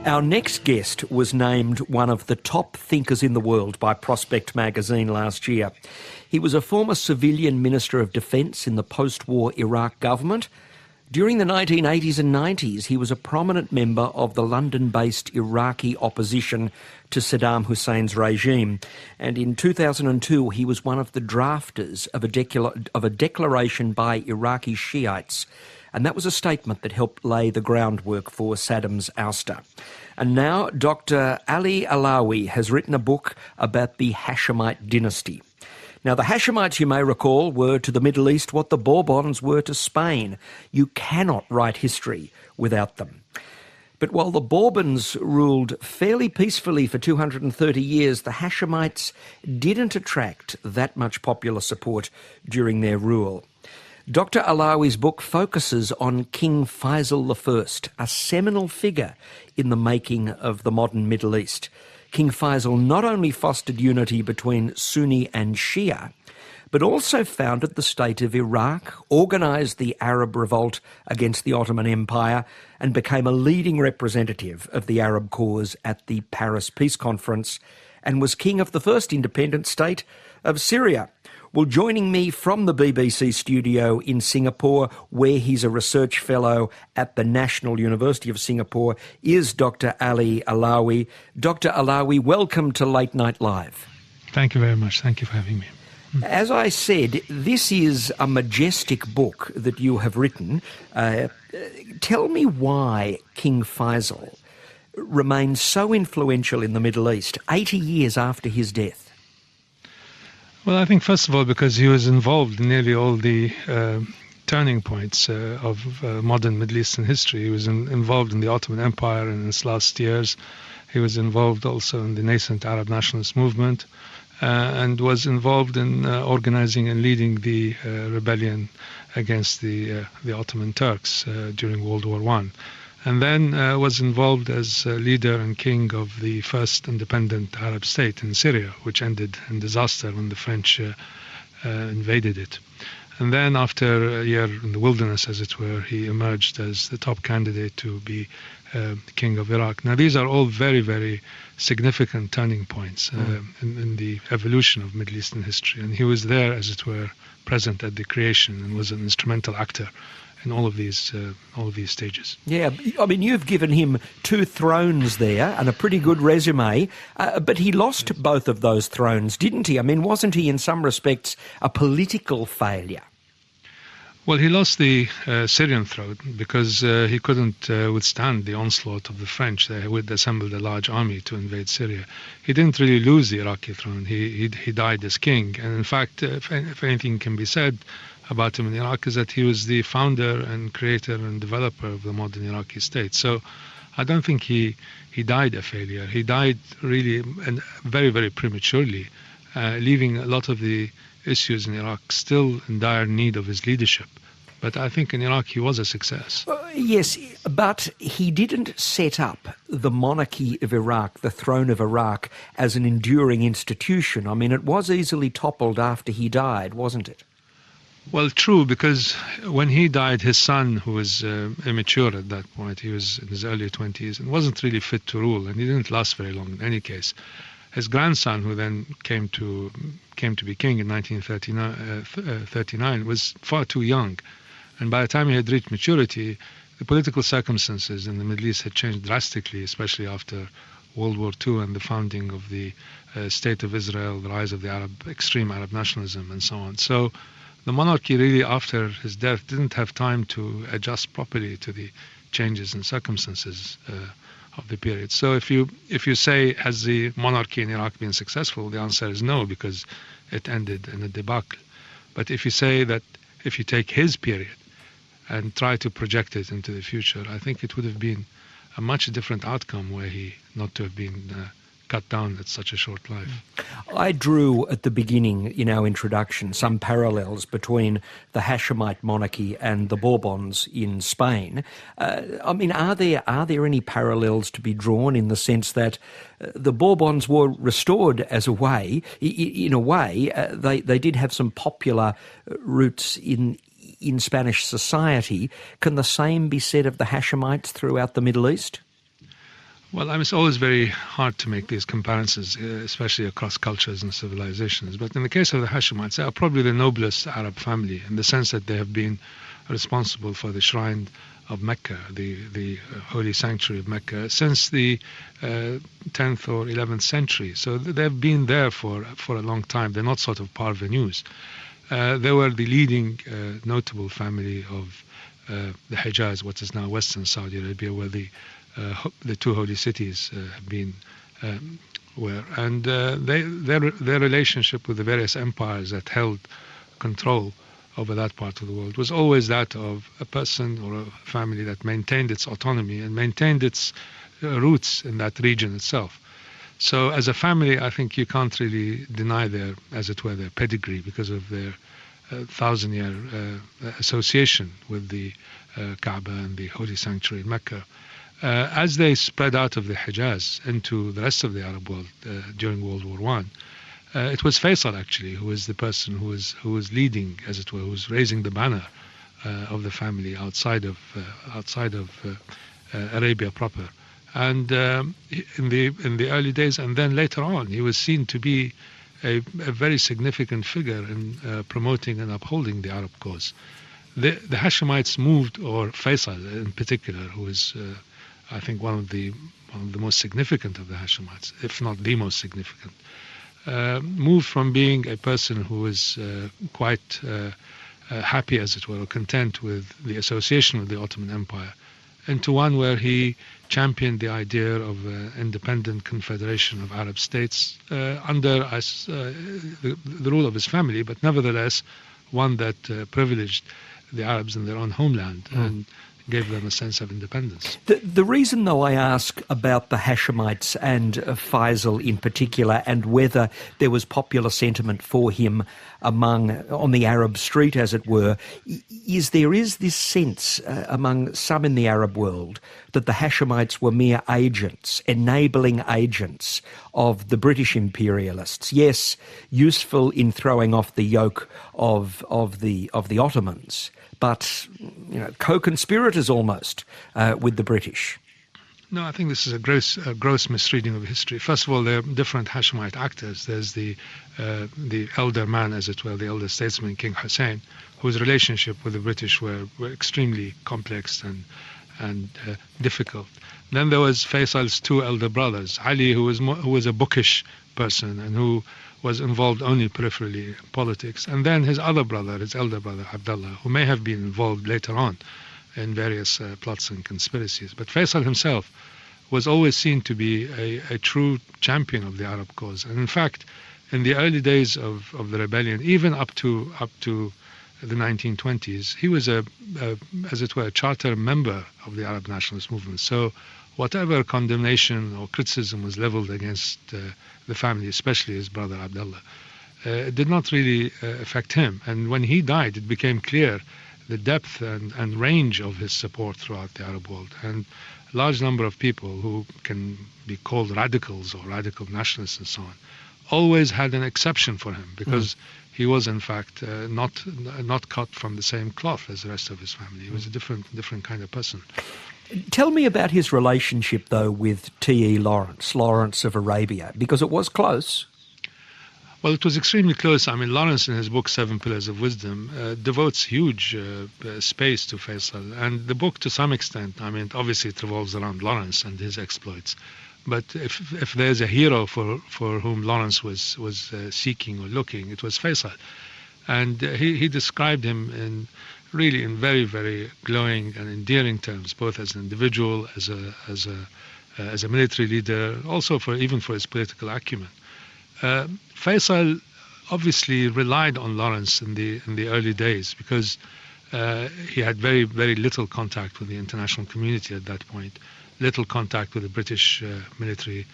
Our next guest was named one of the top thinkers in the world by Prospect magazine last year. He was a former civilian Minister of Defence in the post-war Iraq government. During the 1980s and 90s, he was a prominent member of the London-based Iraqi opposition to Saddam Hussein's regime. And in 2002, he was one of the drafters of a declaration by Iraqi Shiites. And that was a statement that helped lay the groundwork for Saddam's ouster. And now Dr. Ali Alawi has written a book about the Hashemite dynasty. Now, the Hashemites, you may recall, were to the Middle East what the Bourbons were to Spain. You cannot write history without them. But while the Bourbons ruled fairly peacefully for 230 years, the Hashemites didn't attract that much popular support during their rule. Dr. Alawi's book focuses on King Faisal I, a seminal figure in the making of the modern Middle East. King Faisal not only fostered unity between Sunni and Shia, but also founded the state of Iraq, organised the Arab revolt against the Ottoman Empire, and became a leading representative of the Arab cause at the Paris Peace Conference, and was king of the first independent state of Syria. Well, joining me from the BBC studio in Singapore, where he's a research fellow at the National University of Singapore, is Dr. Ali Alawi. Dr. Alawi, welcome to Late Night Live. Thank you very much. Thank you for having me. As I said, this is a majestic book that you have written. Tell me why King Faisal remains so influential in the Middle East 80 years after his death. Well, I think first of all because he was involved in nearly all the turning points of modern Middle Eastern history. He was involved in the Ottoman Empire in its last years. He was involved also in the nascent Arab nationalist movement and was involved in organizing and leading the rebellion against the Ottoman Turks during World War I. And then was involved as leader and king of the first independent Arab state in Syria, which ended in disaster when the French invaded it. And then after a year in the wilderness, as it were, he emerged as the top candidate to be king of Iraq. Now, these are all very, very significant turning points in the evolution of Middle Eastern history. And he was there, as it were, present at the creation and was an instrumental actor in all of these stages. Yeah, I mean, you've given him 2 thrones there and a pretty good resume, but he lost both of those thrones, didn't he? I mean, wasn't he in some respects a political failure? Well, he lost the Syrian throne because he couldn't withstand the onslaught of the French. They had assembled a large army to invade Syria. He didn't really lose the Iraqi throne. He died as king. And in fact, if anything can be said about him in Iraq, is that he was the founder and creator and developer of the modern Iraqi state. So I don't think he died a failure. He died really very, very prematurely, leaving a lot of the issues in Iraq still in dire need of his leadership. But I think in Iraq he was a success. Yes, but he didn't set up the monarchy of Iraq, the throne of Iraq, as an enduring institution. I mean, it was easily toppled after he died, wasn't it? Well, true, because when he died, his son, who was immature at that point, he was in his early 20s and wasn't really fit to rule, and he didn't last very long in any case. His grandson, who then came to be king in 1939, was far too young. And by the time he had reached maturity, the political circumstances in the Middle East had changed drastically, especially after World War II and the founding of the State of Israel, the rise of the extreme Arab nationalism, and so on. So the monarchy really, after his death, didn't have time to adjust properly to the changes in circumstances of the period. So if you say, has the monarchy in Iraq been successful, the answer is no, because it ended in a debacle. But if you say that, if you take his period and try to project it into the future, I think it would have been a much different outcome were he not to have been cut down at such a short life. I drew at the beginning in our introduction some parallels between the Hashemite monarchy and the Bourbons in Spain. Are there any parallels to be drawn in the sense that the Bourbons were restored as a way, they did have some popular roots in Spanish society. Can the same be said of the Hashemites throughout the Middle East? Well, it's always very hard to make these comparisons, especially across cultures and civilizations. But in the case of the Hashemites, they are probably the noblest Arab family in the sense that they have been responsible for the shrine of Mecca, the holy sanctuary of Mecca, since the 10th or 11th century. So they've been there for a long time. They're not sort of parvenus. They were the leading notable family of the Hejaz, what is now Western Saudi Arabia, where the two holy cities have been were, and their relationship with the various empires that held control over that part of the world was always that of a person or a family that maintained its autonomy and maintained its roots in that region itself. So as a family, I think you can't really deny their, as it were, their pedigree because of their 1,000-year association with the Kaaba and the holy sanctuary in Mecca. As they spread out of the Hejaz into the rest of the Arab world during World War I, it was Faisal actually who was the person who was leading, as it were, who was raising the banner of the family outside of Arabia proper. And in the early days, and then later on, he was seen to be a very significant figure in promoting and upholding the Arab cause. The Hashemites moved, or Faisal in particular, who is I think one of the most significant of the Hashemites, if not the most significant, moved from being a person who was quite happy, as it were, or content with the association with the Ottoman Empire, into one where he championed the idea of an independent confederation of Arab states under the rule of his family, but nevertheless one that privileged the Arabs in their own homeland and gave them a sense of independence. The reason, though, I ask about the Hashemites and Faisal in particular, and whether there was popular sentiment for him on the Arab street, as it were, is there is this sense among some in the Arab world that the Hashemites were mere agents, enabling agents of the British imperialists. Yes, useful in throwing off the yoke of the Ottomans, but co-conspirators almost with the British. No, I think this is a gross misreading of history. First of all, there are different Hashemite actors. There's the elder man, as it were, the elder statesman, King Hussein, whose relationship with the British were extremely complex and difficult. Then there was Faisal's two elder brothers, Ali, who was a bookish person and who was involved only peripherally in politics, and then his elder brother, Abdullah, who may have been involved later on in various plots and conspiracies. But Faisal himself was always seen to be a true champion of the Arab cause. And in fact, in the early days of the rebellion, even up to the 1920s, he was as it were, a charter member of the Arab nationalist movement. So whatever condemnation or criticism was leveled against the family, especially his brother Abdullah, it did not really affect him. And when he died, it became clear the depth and range of his support throughout the Arab world. And a large number of people who can be called radicals or radical nationalists and so on always had an exception for him because he was in fact not cut from the same cloth as the rest of his family. He was a different kind of person. Tell me about his relationship, though, with T.E. Lawrence of Arabia, because it was close. Well, it was extremely close. I mean, Lawrence, in his book, Seven Pillars of Wisdom, devotes huge space to Faisal. And the book, to some extent, I mean, obviously it revolves around Lawrence and his exploits. But if there's a hero for whom Lawrence was seeking or looking, it was Faisal. And he described him in very, very glowing and endearing terms, both as an individual, as a military leader, also even for his political acumen. Faisal obviously relied on Lawrence in the early days because he had very, very little contact with the international community at that point, little contact with the British military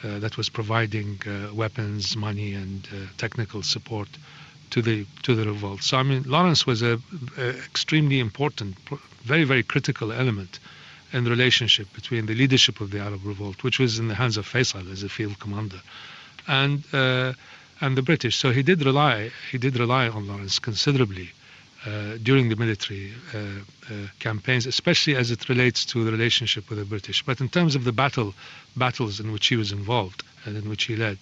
that was providing weapons, money, and technical support to the revolt. So I mean, Lawrence was a extremely important, very, very critical element in the relationship between the leadership of the Arab revolt, which was in the hands of Faisal as a field commander, and the British. So he did rely on Lawrence considerably during the military campaigns, especially as it relates to the relationship with the British. But in terms of the battles in which he was involved and in which he led,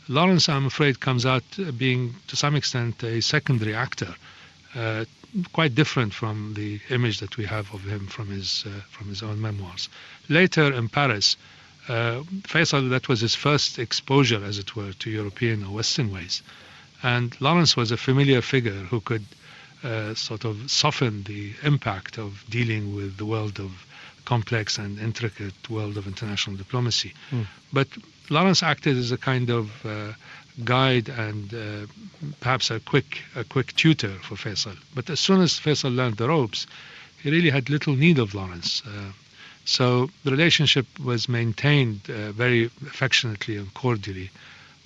Lawrence, I'm afraid, comes out being to some extent a secondary actor, quite different from the image that we have of him from his own memoirs. Later in Paris, Faisal, that was his first exposure, as it were, to European or Western ways. And Lawrence was a familiar figure who could sort of soften the impact of dealing with the world of complex and intricate world of international diplomacy. But Lawrence acted as a kind of guide and perhaps a quick tutor for Faisal. But as soon as Faisal learned the ropes, he really had little need of Lawrence. So the relationship was maintained very affectionately and cordially.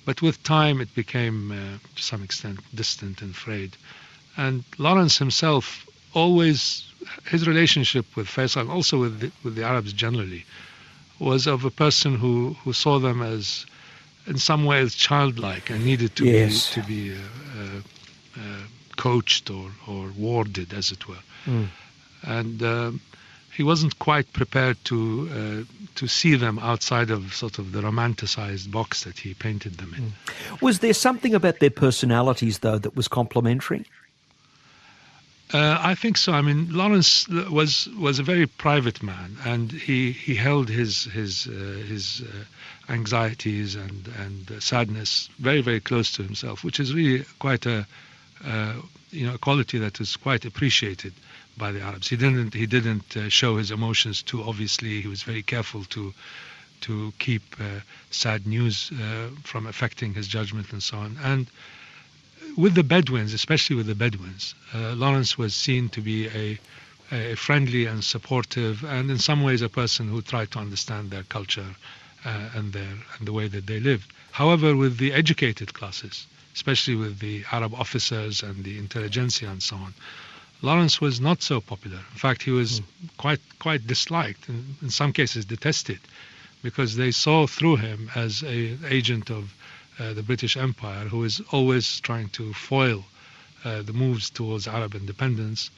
But with time, it became, to some extent, distant and frayed. And Lawrence himself always, his relationship with Faisal, and also with the Arabs generally, was of a person who saw them as, in some ways, childlike and needed to be coached or warded, as it were. And he wasn't quite prepared to see them outside of sort of the romanticized box that he painted them in. Was there something about their personalities, though, that was complementary? I think so. I mean, Lawrence was a very private man, and he held his anxieties and sadness very, very close to himself, which is really quite a quality that is quite appreciated by the Arabs. He didn't show his emotions too obviously. He was very careful to keep sad news from affecting his judgment and so on. And with the Bedouins, especially with the Bedouins, Lawrence was seen to be a friendly and supportive, and in some ways a person who tried to understand their culture and the way that they lived. However, with the educated classes, especially with the Arab officers and the intelligentsia and so on, Lawrence was not so popular. In fact, he was quite disliked, in some cases detested, because they saw through him as an agent of the British Empire, who is always trying to foil the moves towards Arab independence.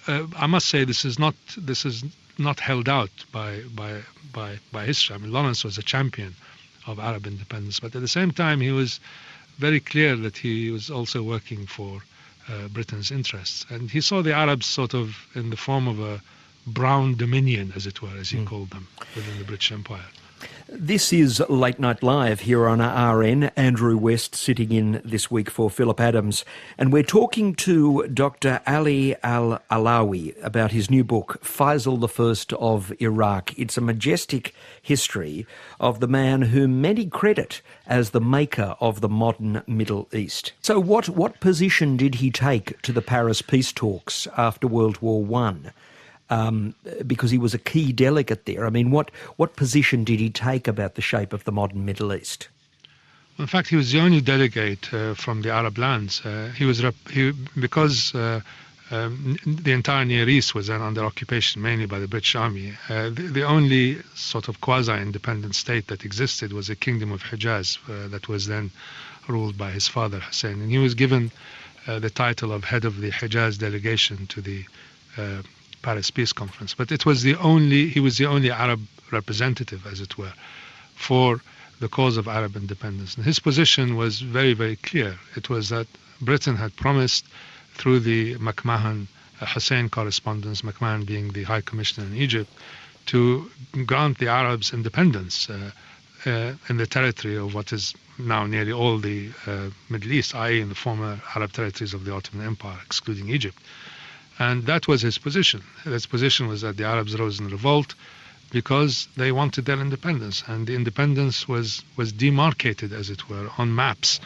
I must say this is not held out by history. I mean, Lawrence was a champion of Arab independence, but at the same time he was very clear that he was also working for Britain's interests, and he saw the Arabs sort of in the form of a brown dominion, as it were, as he called them, within the British Empire. This is Late Night Live here on RN. Andrew West sitting in this week for Philip Adams. And we're talking to Dr. Ali Al-Alawi about his new book, Faisal I of Iraq. It's a majestic history of the man whom many credit as the maker of the modern Middle East. So what position did he take to the Paris peace talks after World War I? Because he was a key delegate there. I mean, what position did he take about the shape of the modern Middle East? In fact, he was the only delegate from the Arab lands. Because the entire Near East was then under occupation mainly by the British Army. The only sort of quasi-independent state that existed was the Kingdom of Hijaz that was then ruled by his father Hussein. And he was given the title of head of the Hijaz delegation to the Paris Peace Conference, but he was the only Arab representative, as it were, for the cause of Arab independence. And his position was very, very clear. It was that Britain had promised through the McMahon-Hussein correspondence, McMahon being the High Commissioner in Egypt, to grant the Arabs independence in the territory of what is now nearly all the Middle East, i.e. in the former Arab territories of the Ottoman Empire, excluding Egypt. And that was his position. His position was that the Arabs rose in revolt because they wanted their independence. And the independence was demarcated, as it were, on maps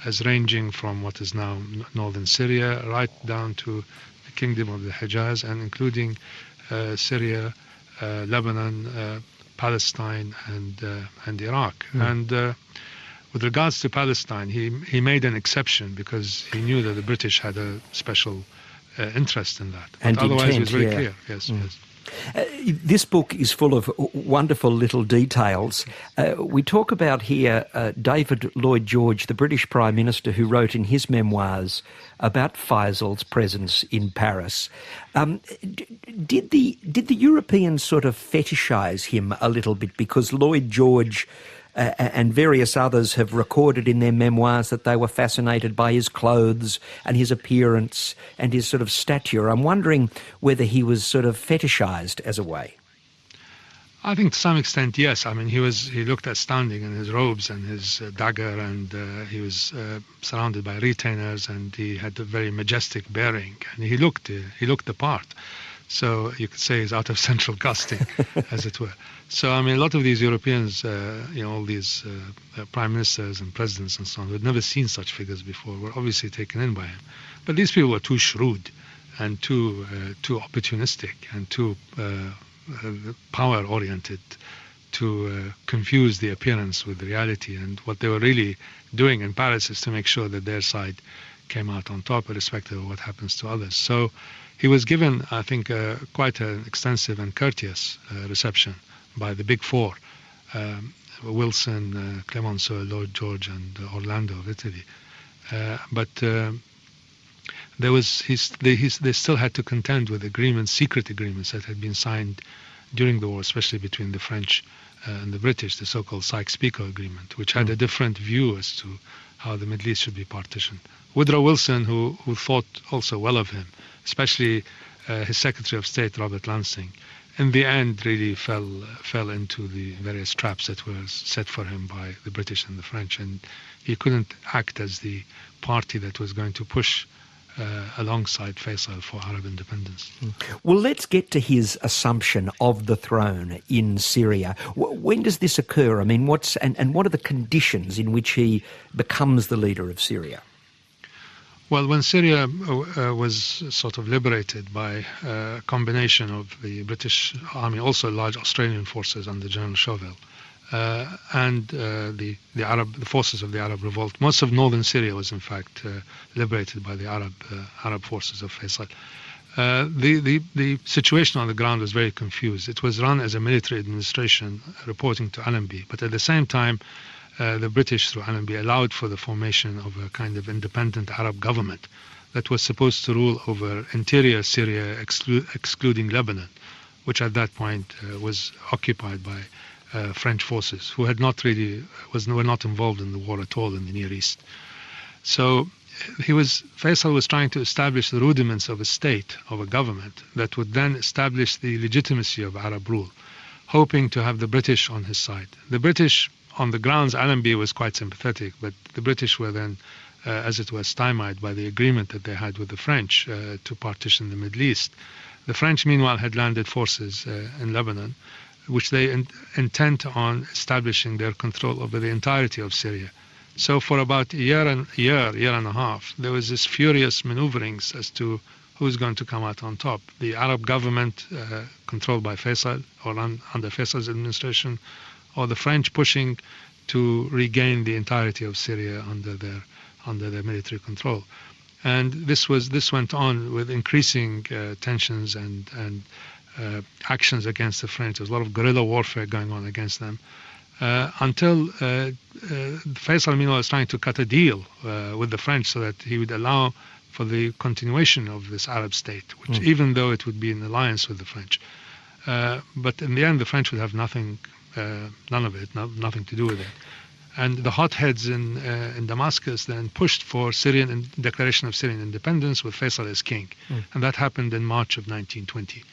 as ranging from what is now northern Syria right down to the Kingdom of the Hijaz, and including Syria, Lebanon, Palestine and Iraq. And with regards to Palestine, he made an exception because he knew that the British had a special interest in that. But And otherwise, it was very intent, clear. Yes, yes. This book is full of wonderful little details. We talk about here David Lloyd George, the British Prime Minister, who wrote in his memoirs about Faisal's presence in Paris. Did the Europeans sort of fetishise him a little bit? Because Lloyd George and various others have recorded in their memoirs that they were fascinated by his clothes and his appearance and his sort of stature. I'm wondering whether he was sort of fetishised as a way. I think to some extent, yes. I mean, he looked astounding in his robes and his dagger, and he was surrounded by retainers, and he had a very majestic bearing, and he looked the part. So you could say he's out of central casting, as it were. So, I mean, a lot of these Europeans, all these prime ministers and presidents and so on, who had never seen such figures before, were obviously taken in by him. But these people were too shrewd and too opportunistic and too power-oriented to confuse the appearance with the reality. And what they were really doing in Paris is to make sure that their side came out on top, irrespective of what happens to others. So he was given, I think, quite an extensive and courteous reception by the Big Four, Wilson, Clemenceau, Lloyd George, and Orlando of Italy. But they still had to contend with secret agreements that had been signed during the war, especially between the French and the British, the so-called Sykes-Picot Agreement, which had a different view as to how the Middle East should be partitioned. Woodrow Wilson, who thought also well of him, especially his Secretary of State, Robert Lansing, in the end really fell into the various traps that were set for him by the British and the French, and he couldn't act as the party that was going to push alongside Faisal for Arab independence. Well, let's get to his assumption of the throne in Syria. When does this occur? I mean, what are the conditions in which he becomes the leader of Syria? Well, when Syria was sort of liberated by a combination of the British army, also large Australian forces under General Chauvel, and the forces of the Arab revolt. Most of northern Syria was in fact liberated by the Arab forces of Faisal. The situation on the ground was very confused. It was run as a military administration reporting to Allenby, but at the same time the British through Allenby allowed for the formation of a kind of independent Arab government that was supposed to rule over interior Syria excluding Lebanon, which at that point was occupied by French forces who had not really were not involved in the war at all in the Near East. So Faisal was trying to establish the rudiments of a state, of a government that would then establish the legitimacy of Arab rule, hoping to have the British on his side. The British, on the grounds, Allenby was quite sympathetic, but the British were then, as it were, stymied by the agreement that they had with the French to partition the Middle East. The French, meanwhile, had landed forces in Lebanon, which they intend on establishing their control over the entirety of Syria. So for about a year and a half, there was this furious maneuverings as to who's going to come out on top. The Arab government controlled by Faisal or under Faisal's administration, or the French pushing to regain the entirety of Syria under their military control. And this went on with increasing tensions and actions against the French. There was a lot of guerrilla warfare going on against them. Until Faisal, meanwhile, was trying to cut a deal with the French so that he would allow for the continuation of this Arab state, which even though it would be in alliance with the French. But in the end, the French would have nothing, none of it, nothing to do with it. And the hotheads in Damascus then pushed for declaration of Syrian independence with Faisal as king. And that happened in March of 1920.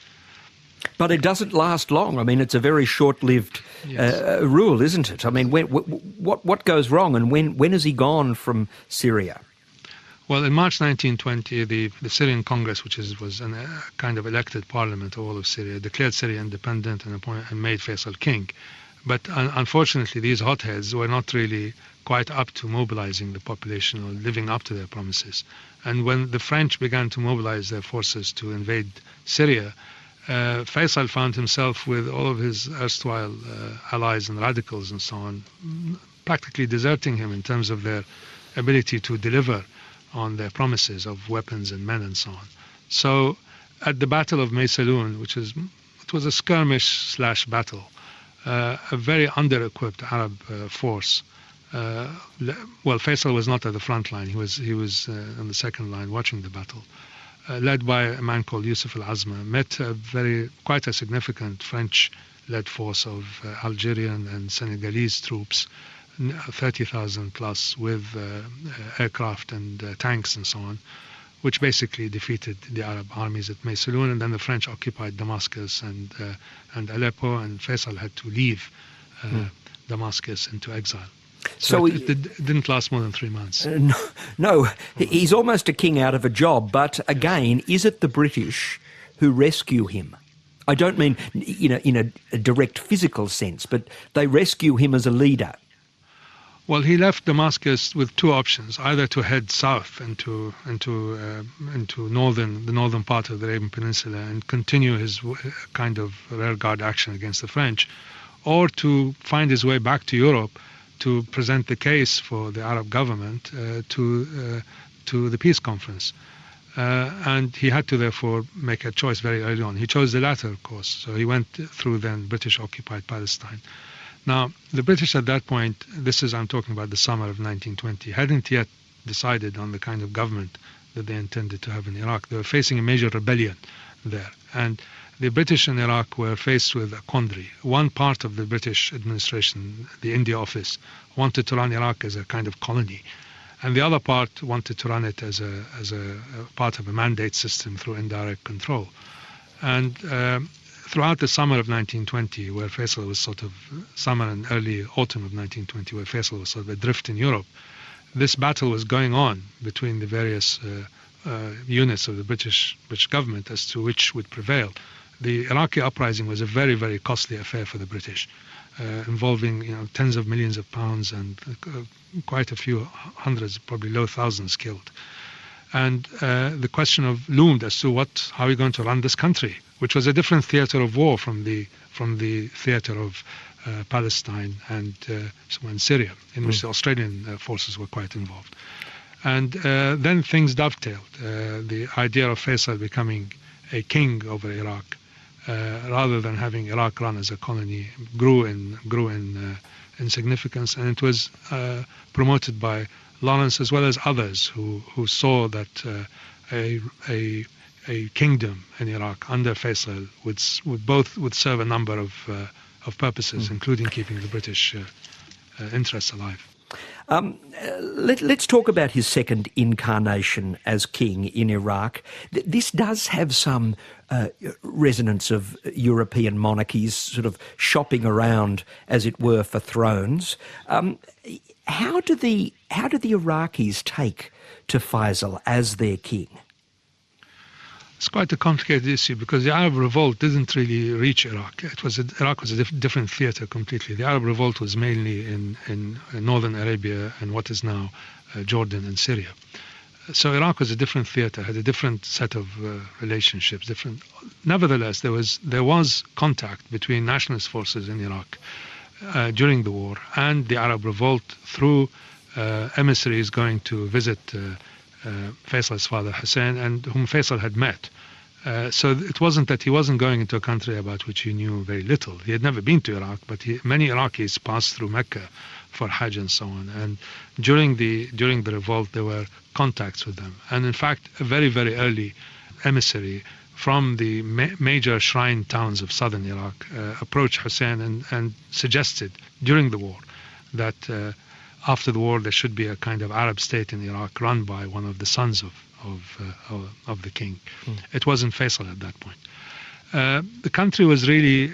But it doesn't last long. I mean, it's a very short-lived rule, isn't it? I mean, what goes wrong, and when has he gone from Syria? Well, in March 1920, the Syrian Congress, which was a kind of elected parliament of all of Syria, declared Syria independent and made Faisal king. But unfortunately, these hotheads were not really quite up to mobilizing the population or living up to their promises. And when the French began to mobilize their forces to invade Syria, Faisal found himself with all of his erstwhile allies and radicals and so on, practically deserting him in terms of their ability to deliver on their promises of weapons and men and so on. So at the Battle of Maysalun, it was a skirmish/battle, a very under-equipped Arab force. Faisal was not at the front line. He was on the second line watching the battle, led by a man called Yusuf al-Azma, met quite a significant French-led force of Algerian and Senegalese troops, 30,000 plus, with aircraft and tanks and so on, which basically defeated the Arab armies at Maysalun, and then the French occupied Damascus and Aleppo, and Faisal had to leave Damascus into exile. So it didn't last more than 3 months. No, he's almost a king out of a job. But again, is it the British who rescue him? I don't mean, in a direct physical sense, but they rescue him as a leader. Well, he left Damascus with two options: either to head south into the northern part of the Arabian Peninsula and continue his kind of rearguard action against the French, or to find his way back to Europe to present the case for the Arab government to the peace conference. And he had to therefore make a choice very early on. He chose the latter, of course. So he went through then British-occupied Palestine. Now, the British at that point, I'm talking about the summer of 1920, hadn't yet decided on the kind of government that they intended to have in Iraq. They were facing a major rebellion there. And the British in Iraq were faced with a quandary. One part of the British administration, the India office, wanted to run Iraq as a kind of colony, and the other part wanted to run it as a part of a mandate system through indirect control. And throughout the summer of 1920, where Faisal was summer and early autumn of 1920, where Faisal was sort of adrift in Europe, this battle was going on between the various units of the British government as to which would prevail. The Iraqi uprising was a very, very costly affair for the British, involving tens of millions of pounds and quite a few hundreds, probably low thousands killed. And the question loomed as to how are we going to run this country, which was a different theatre of war from the theatre of Palestine and Syria, in which the Australian forces were quite involved. And then things dovetailed. The idea of Faisal becoming a king over Iraq, rather than having Iraq run as a colony, grew in significance, and it was promoted by Lawrence as well as others who saw that a kingdom in Iraq under Faisal would serve a number of purposes, including keeping the British interests alive. Let's talk about his second incarnation as king in Iraq. This does have some resonance of European monarchies sort of shopping around, as it were, for thrones. How do the Iraqis take to Faisal as their king? It's quite a complicated issue because the Arab revolt didn't really reach Iraq. Iraq was a different theatre completely. The Arab revolt was mainly in northern Arabia and what is now Jordan and Syria. So Iraq was a different theatre, had a different set of relationships. Nevertheless, there was contact between nationalist forces in Iraq during the war and the Arab revolt through emissaries going to visit Faisal's father Hussein, and whom Faisal had met. So it wasn't that he wasn't going into a country about which he knew very little. He had never been to Iraq, but many Iraqis passed through Mecca for Hajj and so on. And during the revolt, there were contacts with them. And in fact, a very, very early emissary from the major shrine towns of southern Iraq approached Hussein and suggested during the war that after the war, there should be a kind of Arab state in Iraq run by one of the sons of the king. It wasn't Faisal at that point. The country was really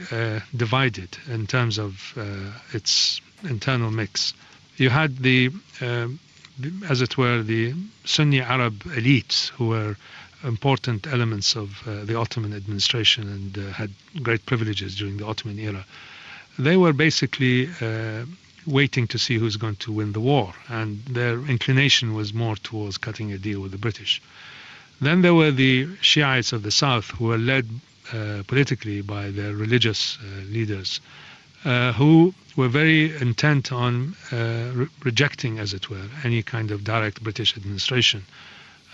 divided in terms of its internal mix. You had as it were, the Sunni Arab elites who were important elements of the Ottoman administration and had great privileges during the Ottoman era. They were basically waiting to see who's going to win the war, and their inclination was more towards cutting a deal with the British. Then there were the Shiites of the south who were led politically by their religious leaders, who were very intent on rejecting, as it were, any kind of direct British administration,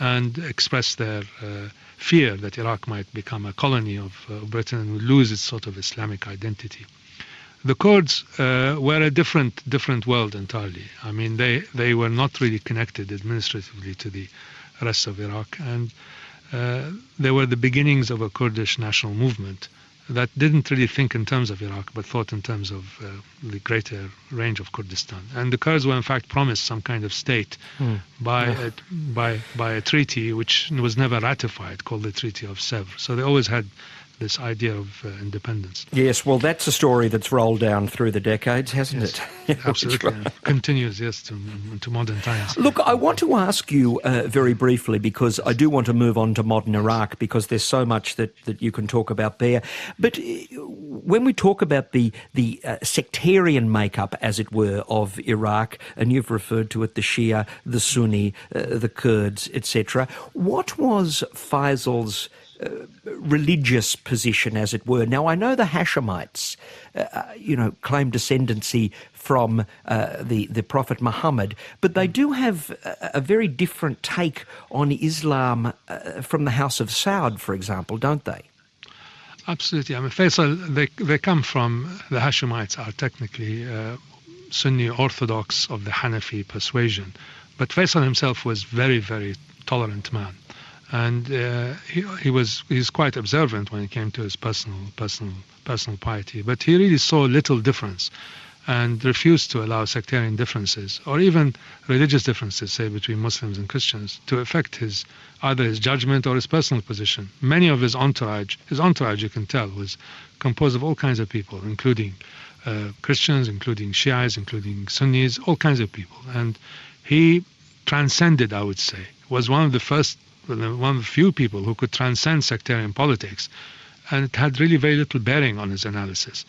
and expressed their fear that Iraq might become a colony of Britain and would lose its sort of Islamic identity. The Kurds were a different world entirely. I mean, they were not really connected administratively to the rest of Iraq, and they were the beginnings of a Kurdish national movement that didn't really think in terms of Iraq, but thought in terms of the greater range of Kurdistan. And the Kurds were in fact promised some kind of state by a treaty which was never ratified, called the Treaty of Sèvres. So they always had this idea of independence. Yes, well, that's a story that's rolled down through the decades, hasn't it? Absolutely. Continues, yes, to modern times. Look, I want to ask you very briefly, because I do want to move on to modern Iraq, because there's so much that you can talk about there. But when we talk about the sectarian makeup, as it were, of Iraq, and you've referred to it, the Shia, the Sunni, the Kurds, etc., what was Faisal's religious position, as it were? Now, I know the Hashemites, claim descendancy from the Prophet Muhammad, but they do have a very different take on Islam from the House of Saud, for example, don't they? Absolutely. I mean, Faisal, they come from, the Hashemites are technically Sunni Orthodox of the Hanafi persuasion, but Faisal himself was very, very tolerant man. And he's quite observant when it came to his personal piety. But he really saw little difference and refused to allow sectarian differences or even religious differences, say, between Muslims and Christians, to affect either his judgment or his personal position. Many of his entourage, you can tell, was composed of all kinds of people, including Christians, including Shiites, including Sunnis, all kinds of people. And he transcended, I would say, was one of the few people who could transcend sectarian politics, and it had really very little bearing on his analysis,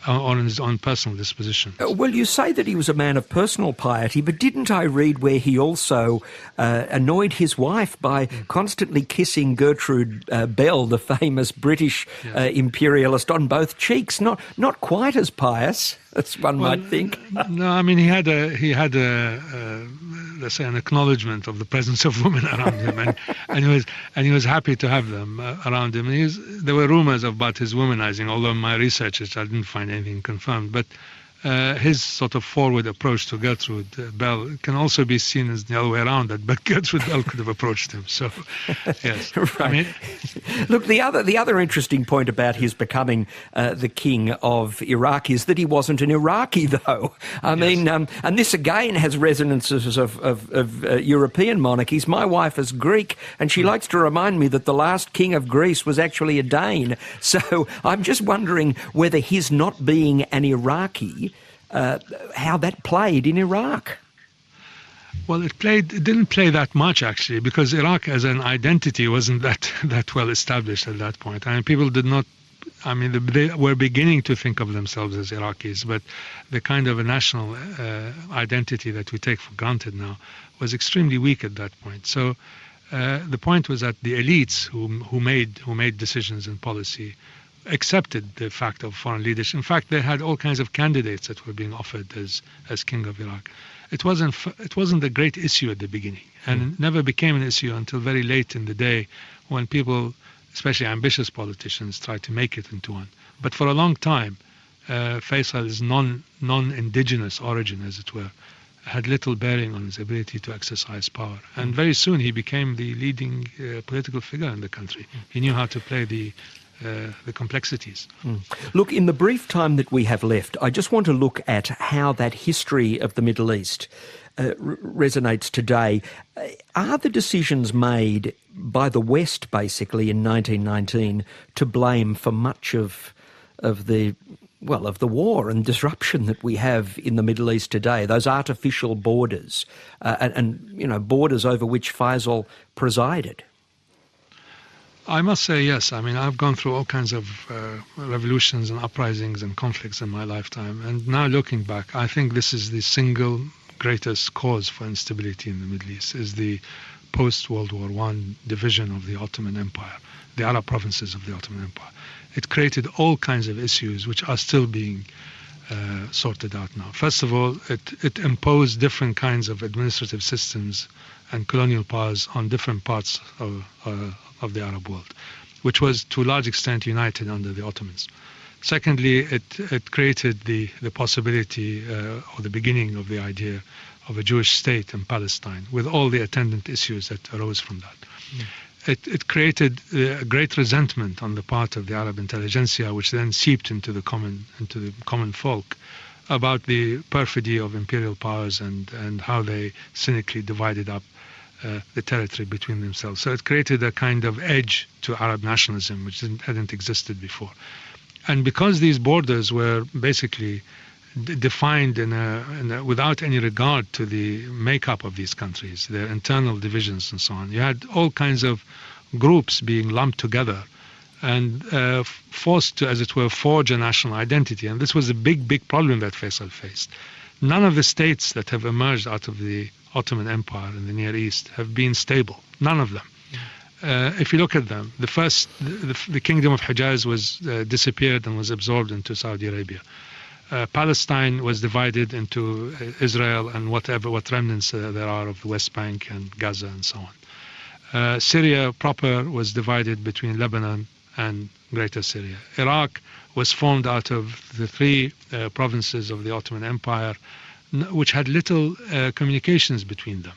on his own personal disposition. Well, you say that he was a man of personal piety, but didn't I read where he also annoyed his wife by constantly kissing Gertrude Bell, the famous British imperialist, on both cheeks? Not quite as pious as one might think. No, I mean, he had let's say, an acknowledgement of the presence of women around him, and he was happy to have them around him. And there were rumors about his womanizing, although in my researches I didn't find anything confirmed. But his sort of forward approach to Gertrude Bell can also be seen as the other way around, that Gertrude Bell could have approached him. So, yes. Right. I mean, look, the other interesting point about his becoming the king of Iraq is that he wasn't an Iraqi, though. I mean, and this again has resonances of European monarchies. My wife is Greek, and she likes to remind me that the last king of Greece was actually a Dane. So I'm just wondering whether his not being an Iraqi, how that played in Iraq. Well, it didn't play that much, actually, because Iraq as an identity wasn't that well established at that point. I mean, people did not, they were beginning to think of themselves as Iraqis, but the kind of a national identity that we take for granted now was extremely weak at that point. So the point was that the elites who made decisions in policy accepted the fact of foreign leadership. In fact, they had all kinds of candidates that were being offered as king of Iraq. It wasn't a great issue at the beginning, and it never became an issue until very late in the day, when people, especially ambitious politicians, tried to make it into one. But for a long time, Faisal's non-indigenous origin, as it were, had little bearing on his ability to exercise power. And very soon he became the leading political figure in the country. He knew how to play the complexities. Look, in the brief time that we have left, I just want to look at how that history of the Middle East resonates today. Are the decisions made by the West, basically, in 1919 to blame for much of the war and disruption that we have in the Middle East today, those artificial borders, and borders over which Faisal presided? I must say yes. I mean, I've gone through all kinds of revolutions and uprisings and conflicts in my lifetime. And now looking back, I think this is the single greatest cause for instability in the Middle East, is the post-World War I division of the Ottoman Empire, the Arab provinces of the Ottoman Empire. it created all kinds of issues which are still being sorted out now. First of all, it imposed different kinds of administrative systems and colonial powers on different parts of the Arab world, which was to a large extent united under the Ottomans. Secondly, it created the possibility or the beginning of the idea of a Jewish state in Palestine, with all the attendant issues that arose from that. It created a great resentment on the part of the Arab intelligentsia, which then seeped into the common folk, about the perfidy of imperial powers and how they cynically divided up the territory between themselves. So it created a kind of edge to Arab nationalism, which hadn't existed before. And because these borders were basically defined without any regard to the makeup of these countries, their internal divisions and so on, you had all kinds of groups being lumped together and forced to, as it were, forge a national identity. And this was a big problem that Faisal faced. None of the states that have emerged out of the Ottoman Empire in the Near East have been stable. None of them. If you look at them, the Kingdom of Hijaz was disappeared and was absorbed into Saudi Arabia. Palestine was divided into Israel and what remnants there are of the West Bank and Gaza and so on. Syria proper was divided between Lebanon and Greater Syria. Iraq was formed out of the three provinces of the Ottoman Empire, which had little communications between them.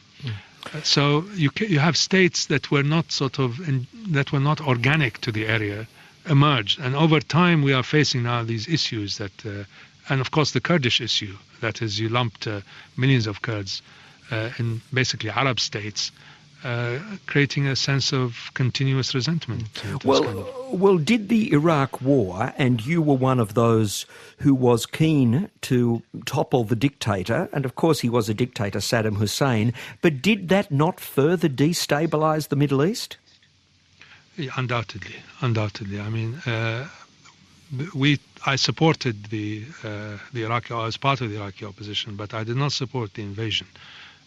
So you have states that were not that were not organic to the area emerged, and over time we are facing now these issues that. And of course the Kurdish issue, that is, you lumped millions of Kurds in basically Arab states, creating a sense of continuous resentment. Well, did the Iraq War, and you were one of those who was keen to topple the dictator, and of course he was a dictator, Saddam Hussein, but did that not further destabilise the Middle East? Yeah, undoubtedly. I mean, I supported the Iraqi, I was part of the Iraqi opposition, but I did not support the invasion.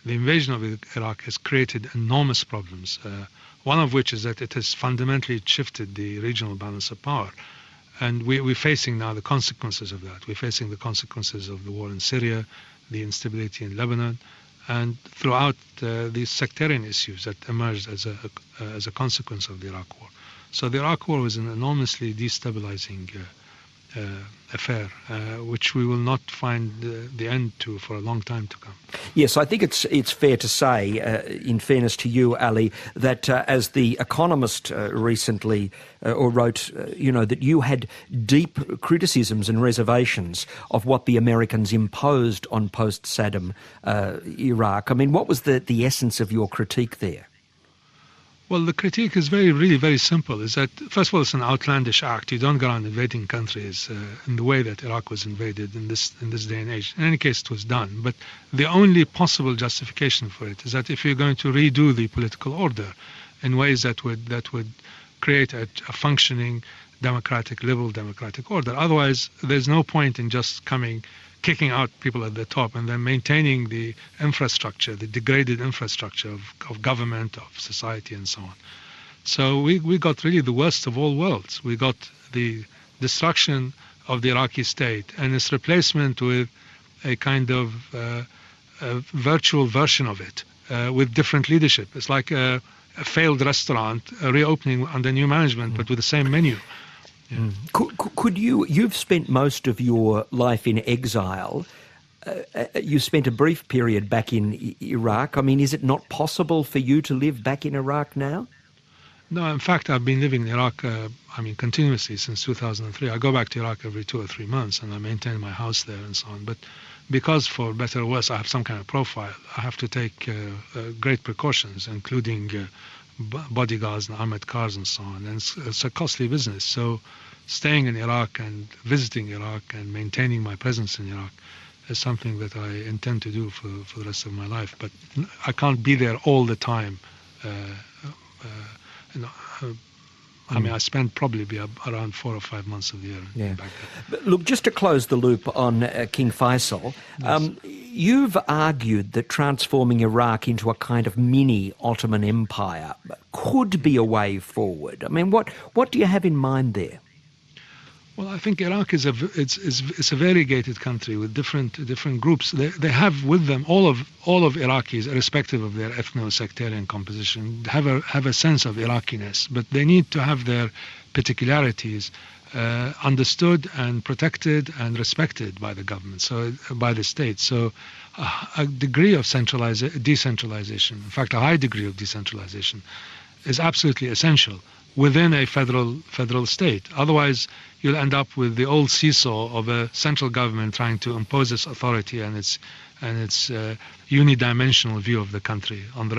The invasion of Iraq has created enormous problems, one of which is that it has fundamentally shifted the regional balance of power. And we're facing now the consequences of that. We're facing the consequences of the war in Syria, the instability in Lebanon, and throughout these sectarian issues that emerged as a consequence of the Iraq War. So the Iraq War was an enormously destabilizing affair, which we will not find the end to for a long time to come. Yes, I think it's fair to say, in fairness to you, Ali, that as The Economist recently wrote, that you had deep criticisms and reservations of what the Americans imposed on post-Saddam Iraq. I mean, what was the essence of your critique there? Well, the critique is really very simple. Is that, first of all, it's an outlandish act. You don't go around invading countries in the way that Iraq was invaded in this day and age. In any case, it was done. But the only possible justification for it is that if you're going to redo the political order in ways that would create a functioning liberal democratic order. Otherwise, there's no point in just kicking out people at the top and then maintaining the infrastructure, the degraded infrastructure of government, of society, and so on. So we got really the worst of all worlds. We got the destruction of the Iraqi state and its replacement with a kind of a virtual version of it with different leadership. It's like a failed restaurant reopening under new management, but with the same menu. Yeah. Could you've spent most of your life in exile. You spent a brief period back in Iraq. I mean, is it not possible for you to live back in Iraq now? No, in fact, I've been living in Iraq, continuously since 2003. I go back to Iraq every 2 or 3 months and I maintain my house there and so on. But because, for better or worse, I have some kind of profile, I have to take great precautions, including bodyguards and armored cars and so on, and it's a costly business. So staying in Iraq and visiting Iraq and maintaining my presence in Iraq is something that I intend to do for the rest of my life. But I can't be there all the time. I spend probably around 4 or 5 months of the year in Baghdad. But look, just to close the loop on King Faisal, yes. You've argued that transforming Iraq into a kind of mini Ottoman Empire could be a way forward. I mean, what do you have in mind there? Well, I think Iraq is it's a variegated country with different groups. They have with them all of Iraqis, irrespective of their ethno-sectarian composition, have a sense of Iraqiness, but they need to have their particularities understood and protected and respected by the government, so by the state. So a degree of decentralization, in fact, a high degree of decentralization, is absolutely essential within a federal state. Otherwise, you'll end up with the old seesaw of a central government trying to impose its authority and its unidimensional view of the country on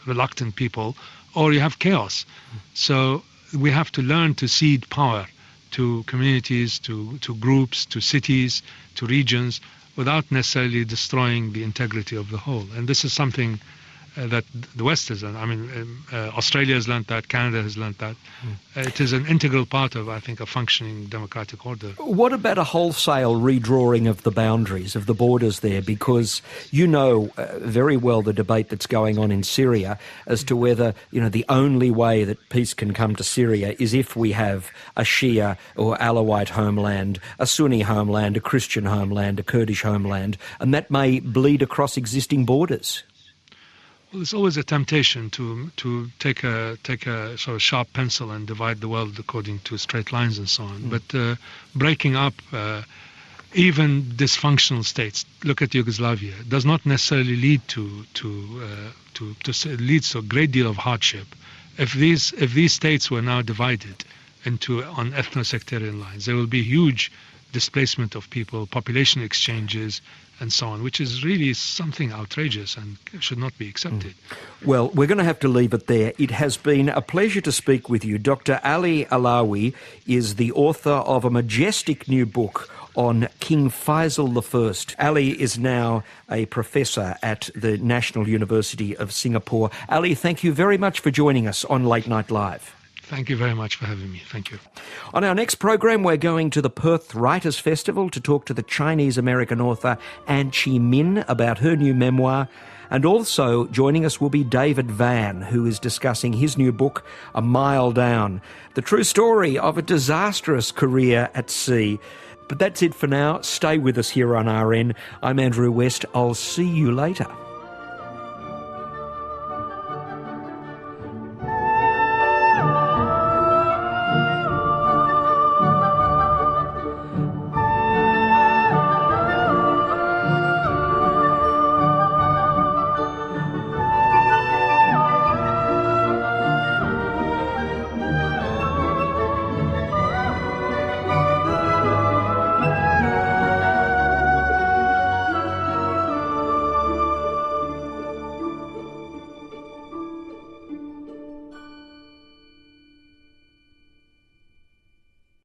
reluctant people, or you have chaos. So we have to learn to cede power to communities, to groups, to cities, to regions, without necessarily destroying the integrity of the whole. And this is something that the West has done. I mean, Australia has learned that, Canada has learned that. It is an integral part of, I think, a functioning democratic order. What about a wholesale redrawing of the boundaries, of the borders there? Because you know very well the debate that's going on in Syria as to whether, the only way that peace can come to Syria is if we have a Shia or Alawite homeland, a Sunni homeland, a Christian homeland, a Kurdish homeland, and that may bleed across existing borders. Well, there's always a temptation to take a sort of sharp pencil and divide the world according to straight lines and so on. But breaking up even dysfunctional states, look at Yugoslavia, does not necessarily lead leads to a great deal of hardship. If these states were now divided on ethno-sectarian lines, there will be huge displacement of people, population exchanges, and so on, which is really something outrageous and should not be accepted. Well, we're going to have to leave it there. It has been a pleasure to speak with you. Dr. Ali Alawi is the author of a majestic new book on King Faisal I. Ali is now a professor at the National University of Singapore. Ali, thank you very much for joining us on Late Night Live. Thank you very much for having me. Thank you. On our next program, we're going to the Perth Writers' Festival to talk to the Chinese-American author An Chi Min about her new memoir. And also joining us will be David Vann, who is discussing his new book, A Mile Down, the true story of a disastrous career at sea. But that's it for now. Stay with us here on RN. I'm Andrew West. I'll see you later.